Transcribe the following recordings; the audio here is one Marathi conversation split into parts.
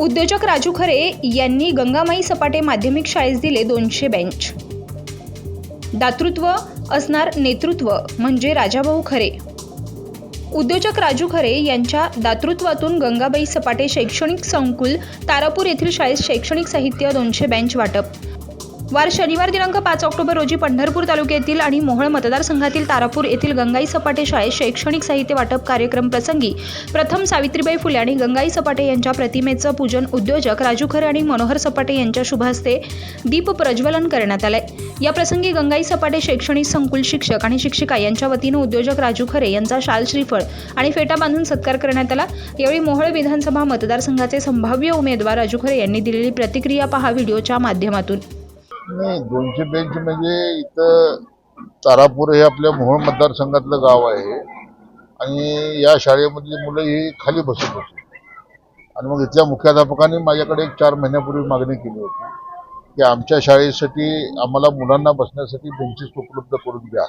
उद्योजक राजू खरे यांनी गंगामाई सपाटे माध्यमिक शाळेस दिले 200 बेंच। दातृत्व असणार नेतृत्व म्हणजे राजाभाऊ खरे। उद्योजक राजू खरे यांच्या दातृत्वातून गंगाबाई सपाटे शैक्षणिक संकुल तारापूर येथील शाळेस शैक्षणिक साहित्य 200 बेंच वाटप। वार शनिवार दिनांक 5 ऑक्टोबर रोजी पंढरपूर तालुक्यातील आणि मोहोळ मतदारसंघातील तारापूर येथील गंगाई सपाटे शाळेत शैक्षणिक साहित्य वाटप कार्यक्रम प्रसंगी प्रथम सावित्रीबाई फुले आणि गंगाई सपाटे यांच्या प्रतिमेचं पूजन उद्योजक राजू खरे आणि मनोहर सपाटे यांच्या शुभ हस्ते दीप प्रज्वलन करण्यात आले। या प्रसंगी गंगाई सपाटे शैक्षणिक संकुल शिक्षक आणि शिक्षिका यांच्या वतीने उद्योजक राजू खरे यांचा शाल श्रीफळ आणि फेटा बांधून सत्कार करण्यात आला। यावेळी मोहोळ विधानसभा मतदारसंघाचे संभाव्य उमेदवार राजू खरे यांनी दिलेली प्रतिक्रिया पहा व्हिडिओच्या माध्यमातून। नाही 200 बेंच म्हणजे इथं तारापूर हे आपल्या मोहोळ मतदारसंघातलं गाव आहे आणि या शाळेमधली मुलं ही खाली बसत होती आणि मग इथल्या मुख्याध्यापकांनी माझ्याकडे 4 महिन्यापूर्वी मागणी केली होती की आमच्या शाळेसाठी आम्हाला मुलांना बसण्यासाठी बेंचेस उपलब्ध करून द्या।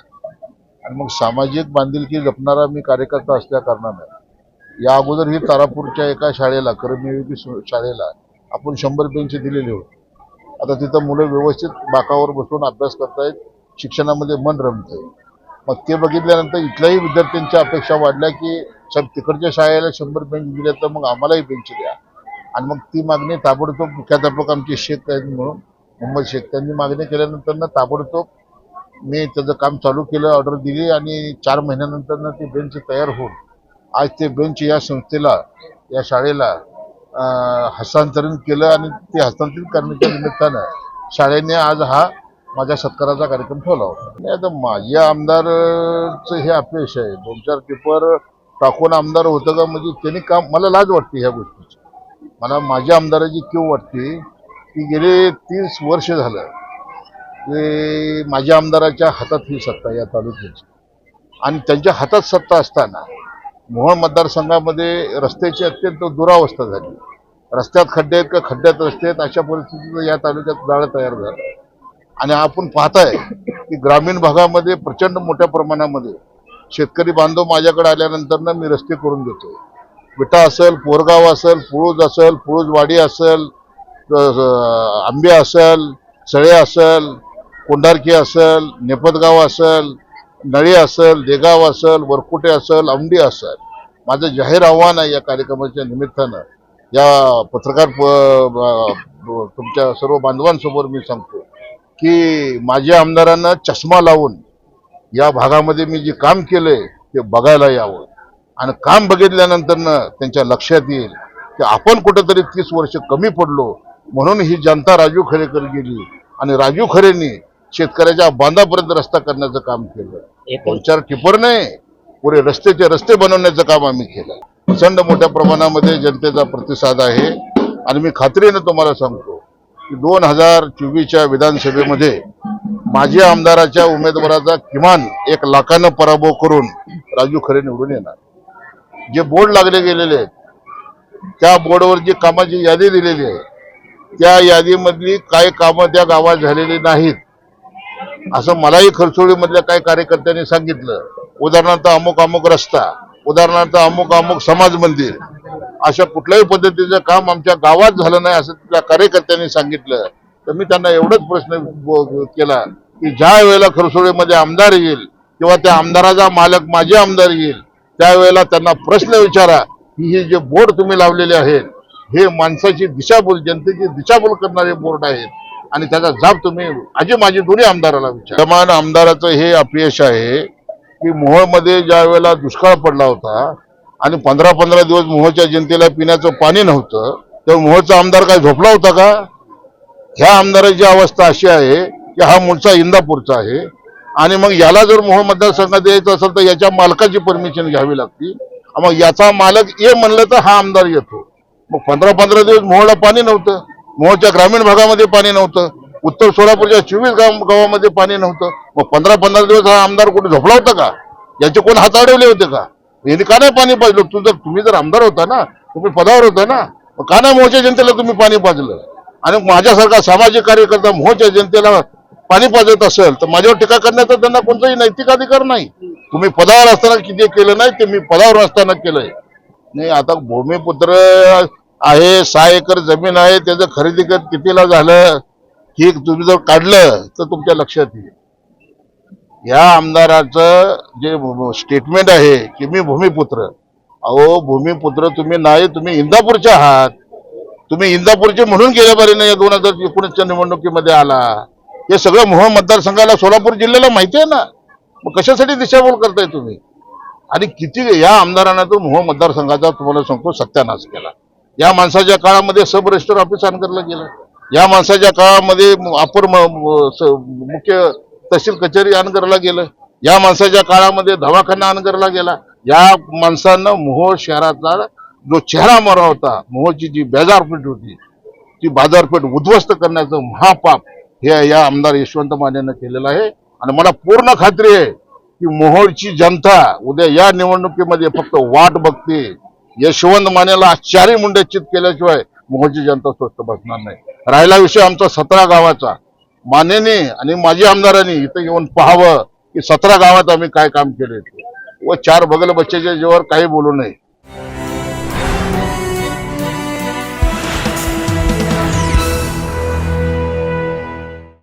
आणि मग सामाजिक बांधिलकी जपणारा मी कार्यकर्ता असल्या कारणाने या अगोदर ही तारापूरच्या एका शाळेला करमयोगी शाळेला आपण 100 बेंच दिलेले होते। आता तिथं मुलं व्यवस्थित बाकावर बसून अभ्यास करतायत, शिक्षणामध्ये मन रमतंय। मग ते बघितल्यानंतर इथल्याही विद्यार्थ्यांच्या अपेक्षा वाढल्या की साहेब तिकडच्या शाळेला 100 बेंच दिले तर मग आम्हालाही बेंच द्या। आणि मग ती मागणी ताबडतोब मुख्याध्यापक आमचे शेख आहेत म्हणून मोहम्मद शेख त्यांनी मागणी केल्यानंतर ताबडतोब मी त्याचं काम चालू केलं, ऑर्डर दिली आणि 4 महिन्यानंतर ती बेंच तयार होऊन आज ते बेंच या संस्थेला या शाळेला हस्तांतरण केलं आणि ते हस्तांतरित करण्याच्या निमित्तानं शाळेने आज हा माझ्या सत्काराचा कार्यक्रम ठेवला होता। आणि आता माझ्या आमदारचं हे अपयश आहे, 2-4 पेपर टाकून आमदार होतं का म्हणजे त्यांनी काम, मला लाज वाटते ह्या गोष्टीची। मला माझ्या आमदाराची क्यू वाटते की गेले 30 वर्ष झालं की माझ्या आमदाराच्या हातात ही सत्ता या तालुक्याची आणि त्यांच्या हातात सत्ता असताना मोहोळ मतदारसंघामध्ये रस्त्याची अत्यंत दुरावस्था झाली। रस्त्यात खड्डे आहेत का खड्ड्यात रस्ते आहेत अशा परिस्थितीत या तालुक्यात जाळं तयार झालं आणि आपण पाहताय की ग्रामीण भागामध्ये प्रचंड मोठ्या प्रमाणामध्ये शेतकरी बांधव माझ्याकडे आल्यानंतर मी रस्ते करून देतो। विटा असेल, पोरगाव असेल, पुळूजवाडी असेल, आंबे असेल, सळे असेल, कोंडारकी असेल, नेपतगाव असेल, नळी असेल, देगाव असेल, वरकुटे असेल, औंढी असेल। माझं जाहीर आव्हान आहे या कार्यक्रमाच्या निमित्तानं या पत्रकार तुमच्या सर्व बांधवांसमोर मी सांगतो की माझ्या आमदारांना चष्मा लावून या भागामध्ये मी जे काम केलंय ते बघायला यावं आणि काम बघितल्यानंतर त्यांच्या लक्षात येईल की आपण कुठेतरी 30 वर्ष कमी पडलो म्हणून ही जनता राजू खरेकडे गेली आणि राजू खरेंनी शेतकऱ्याच्या बांधापर्यंत रस्ता करण्याचं काम केलं। 2-4 टिपर नाही, पुरे रस्ते बनवण्याचं काम आम्ही केलं। प्रचंड मोठ्या प्रमाणामध्ये जनतेचा प्रतिसाद आहे आणि मी खात्रीने तुम्हाला सांगतो की 2024च्या विधानसभेमध्ये माझ्या आमदाराच्या उमेदवाराचा किमान 1 लाखानं पराभव करून राजू खरे निवडून येणार। जे बोर्ड लागले गेलेले आहेत त्या बोर्डवर जी कामाची यादी दिलेली आहे त्या यादीमधली काही कामं त्या गावात झालेली नाहीत असं मलाही खरसोळीमधल्या काही कार्यकर्त्यांनी सांगितलं। उदाहरणार्थ अमुक रस्ता, उदाहरणार्थ अमुक समाज मंदिर, अशा कुठल्याही पद्धतीचं काम आमच्या गावात झालं नाही असं त्या कार्यकर्त्यांनी सांगितलं। तर मी त्यांना एवढंच प्रश्न केला की ज्या वेळेला खरसोळीमध्ये आमदार येईल किंवा त्या आमदाराचा मालक माझे आमदार येईल त्यावेळेला त्यांना प्रश्न विचारा की हे जे बोर्ड तुम्ही लावलेले आहेत हे माणसाची दिशाभूल, जनतेची दिशाभूल करणारे बोर्ड आहेत आणि त्याचा जाब तुम्ही माझे दोन्ही आमदाराला विचारा। समान आमदाराचं हे अपयश आहे की मोहोळमध्ये ज्या वेळेला दुष्काळ पडला होता आणि 15-15 दिवस मोहोळच्या जनतेला पिण्याचं पाणी नव्हतं तर मोहोळचा आमदार काय झोपला होता का? ह्या आमदाराची अवस्था अशी आहे की हा मूळचा इंदापूरचा आहे आणि मग याला जर मोहोळ मतदारसंघात यायचं असेल तर याच्या मालकाची परमिशन घ्यावी लागते। मग याचा मालक ये म्हणलं तर हा आमदार येतो। मग 15-15 दिवस मोहोळला पाणी नव्हतं, मोहोळच्या ग्रामीण भागामध्ये पाणी नव्हतं, उत्तर सोलापूरच्या 24 गावामध्ये पाणी नव्हतं। मग 15-15 दिवस हा आमदार कुठे झोपला होता का? याचे कोण हात अडवले होते का? यांनी का नाही पाणी पाजलं? तुम्ही जर आमदार होता ना, तुम्ही पदावर होता ना, मग का नाही मोहोळच्या जनतेला तुम्ही पाणी पाजलं? आणि माझ्यासारखा सामाजिक कार्यकर्ता मोहोळच्या जनतेला पाणी पाजत असेल तर माझ्यावर टीका करण्याचा त्यांना कोणताही नैतिक अधिकार नाही। तुम्ही पदावर असताना किती केलं नाही ते मी पदावर असताना केलंय। नाही आता भूमिपुत्र आहे, 6 एकर जमीन आहे, त्याचं खरेदी खत कितीला झालं हे तुम्ही जर काढलं तर तुमच्या लक्षात येईल. या आमदाराचं जे स्टेटमेंट आहे की मी भूमिपुत्र, अहो भूमिपुत्र तुम्ही नाही, तुम्ही इंदापूरचे आहात. तुम्ही इंदापूरचे म्हणून गेल्या बारी नाही 2019च्या निवडणुकीमध्ये आला. हे सगळं मोहोळ मतदारसंघाला, सोलापूर जिल्ह्याला माहिती आहे ना. मग कशासाठी दिशाभूल करताय तुम्ही? आणि किती या आमदारांना तर मोहोळ मतदारसंघाचा तुम्हाला सांगतो सत्यानाश केला. या माणसाच्या काळामध्ये सब रजिस्टर ऑफिस अनगरला गेलं. या माणसाच्या काळामध्ये अपर मुख्य तहसील कचेरी अनगरला गेलं. या माणसाच्या काळामध्ये दवाखाना अनगरला गेला. या माणसानं मोहोळ शहराचा जो चेहरा मारा होता, मोहोळची जी बाजारपेठ होती, ती बाजारपेठ उद्ध्वस्त करण्याचं महापाप हे या आमदार यशवंत मानेनं केलेलं आहे. आणि मला पूर्ण खात्री आहे की मोहोळची जनता उद्या या निवडणुकीमध्ये फक्त वाट बघते. यशवंत मानेला चारी मुंड्याचित केल्याशिवाय मोहोळची जनता स्वस्त बसणार नाही. राहिला विषय आमचा 17 गावाचा, मानेने आणि माजी आमदारांनी इथं येऊन पाहावं की 17 गावात आम्ही काय काम केले व 4 बगल बच्चेच्या जीवावर काही बोलू नये.